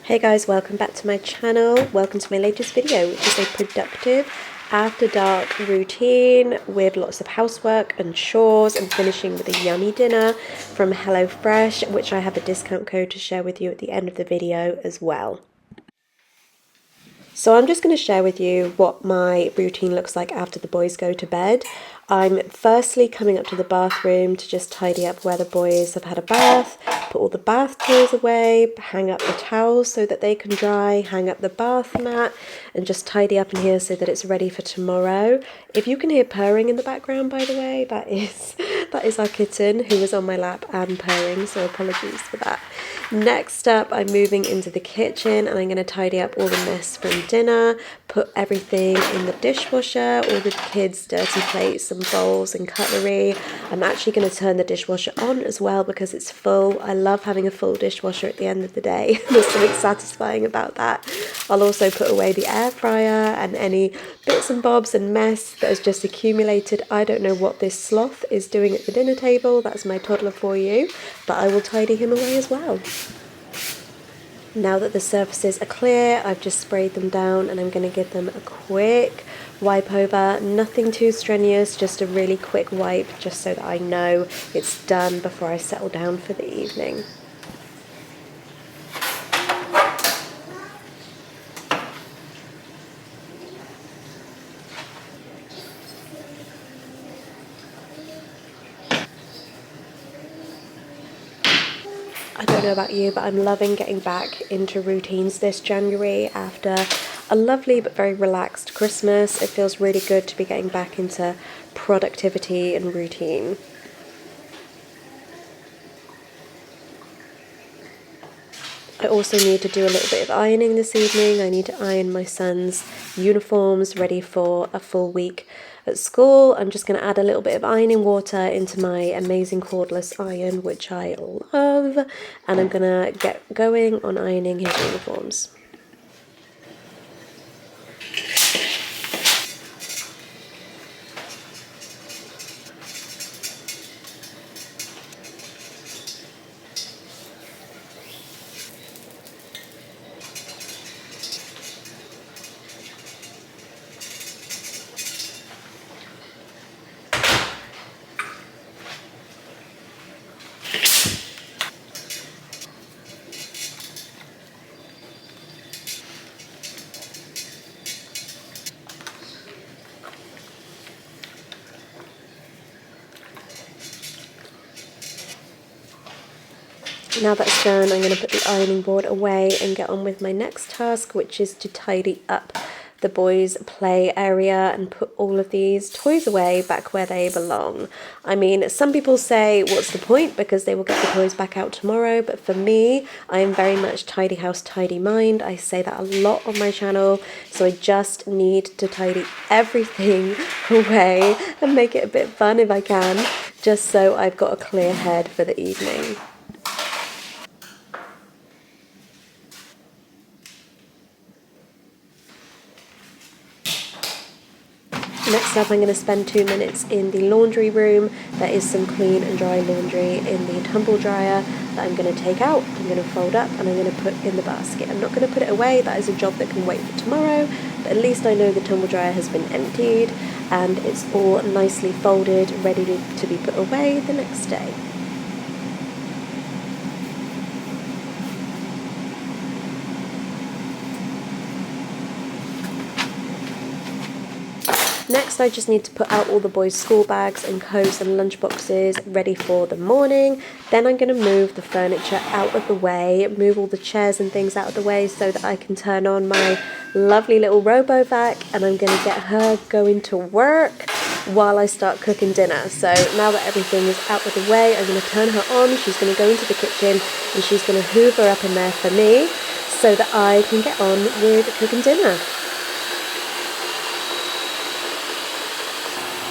Hey guys, welcome back to my channel. Welcome to my latest video, which is a productive after dark routine with lots of housework and chores and finishing with a yummy dinner from HelloFresh, which I have a discount code to share with you at the end of the video as well. So I'm just going to share with you what my routine looks like after the boys go to bed. I'm firstly coming up to the bathroom to just tidy up where the boys have had a bath, put all the bath toys away, hang up the towels so that they can dry, hang up the bath mat, and just tidy up in here so that it's ready for tomorrow. If you can hear purring in the background, by the way, that is our kitten who is on my lap and purring, so apologies for that. Next up, I'm moving into the kitchen and I'm going to tidy up all the mess from dinner, put everything in the dishwasher, all the kids' dirty plates and bowls and cutlery. I'm actually going to turn the dishwasher on as well because it's full. I love having a full dishwasher at the end of the day. There's something satisfying about that. I'll also put away the air fryer and any bits and bobs and mess that has just accumulated. I don't know what this sloth is doing at the dinner table. That's my toddler for you, but I will tidy him away as well. Now that the surfaces are clear, I've just sprayed them down and I'm going to give them a quick wipe over. Nothing too strenuous, just a really quick wipe just so that I know it's done before I settle down for the evening. I don't know about you, but I'm loving getting back into routines this January after a lovely but very relaxed Christmas. It feels really good to be getting back into productivity and routine. I also need to do a little bit of ironing this evening. I need to iron my son's uniforms ready for a full week at school. I'm just going to add a little bit of ironing water into my amazing cordless iron, which I love, and I'm going to get going on ironing his uniforms. Now that's done, I'm going to put the ironing board away and get on with my next task, which is to tidy up the boys' play area and put all of these toys away back where they belong. I mean, some people say, what's the point, because they will get the toys back out tomorrow, but for me, I am very much tidy house, tidy mind. I say that a lot on my channel, so I just need to tidy everything away and make it a bit fun if I can, just so I've got a clear head for the evening. Next up, I'm going to spend 2 minutes in the laundry room. There is some clean and dry laundry in the tumble dryer that I'm going to take out, I'm going to fold up, and I'm going to put in the basket. I'm not going to put it away, that is a job that can wait for tomorrow, but at least I know the tumble dryer has been emptied and it's all nicely folded, ready to be put away the next day. Next, I just need to put out all the boys' school bags and coats and lunch boxes ready for the morning. Then I'm going to move the furniture out of the way, move all the chairs and things out of the way so that I can turn on my lovely little RoboVac, and I'm going to get her going to work while I start cooking dinner. So now that everything is out of the way, I'm going to turn her on. She's going to go into the kitchen and she's going to hoover up in there for me so that I can get on with cooking dinner.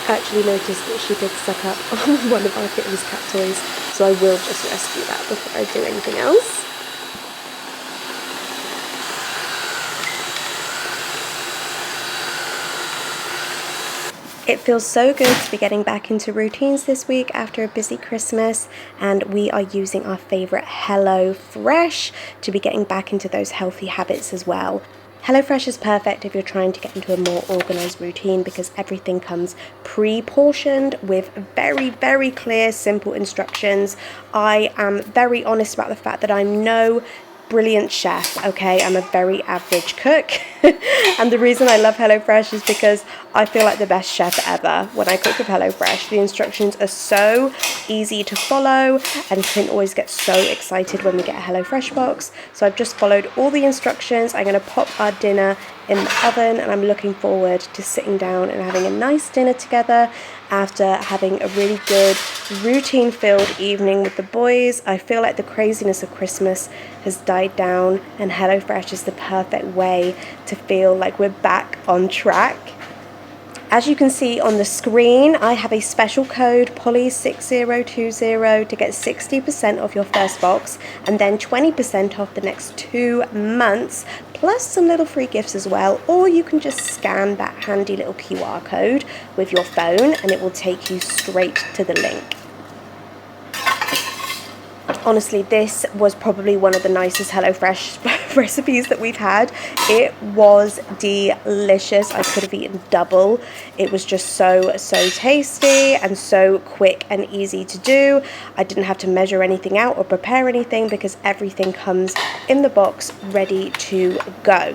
I actually noticed that she did suck up on one of our kitten's cat toys, so I will just rescue that before I do anything else. It feels so good to be getting back into routines this week after a busy Christmas, and we are using our favourite HelloFresh to be getting back into those healthy habits as well. HelloFresh is perfect if you're trying to get into a more organised routine because everything comes pre-portioned with very, very clear, simple instructions. I am very honest about the fact that I'm no brilliant chef, okay? I'm a very average cook. And the reason I love HelloFresh is because I feel like the best chef ever when I cook with HelloFresh. The instructions are so easy to follow, and Clint always gets so excited when we get a HelloFresh box. So I've just followed all the instructions. I'm going to pop our dinner in the oven, and I'm looking forward to sitting down and having a nice dinner together after having a really good routine-filled evening with the boys. I feel like the craziness of Christmas has died down, and HelloFresh is the perfect way to feel like we're back on track. As you can see on the screen, I have a special code Polly6020 to get 60% off your first box and then 20% off the next 2 months, plus some little free gifts as well. Or you can just scan that handy little QR code with your phone and it will take you straight to the link. Honestly, this was probably one of the nicest HelloFresh recipes that we've had. It was delicious. I could have eaten double. It was just so tasty and so quick and easy to do. I didn't have to measure anything out or prepare anything because everything comes in the box ready to go.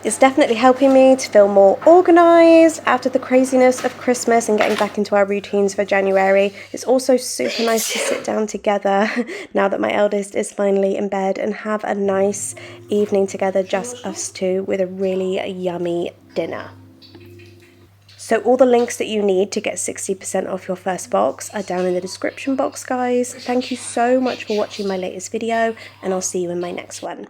It's definitely helping me to feel more organised after the craziness of Christmas and getting back into our routines for January. It's also super nice to sit down together now that my eldest is finally in bed and have a nice evening together, just us two, with a really yummy dinner. So all the links that you need to get 60% off your first box are down in the description box, guys. Thank you so much for watching my latest video, and I'll see you in my next one.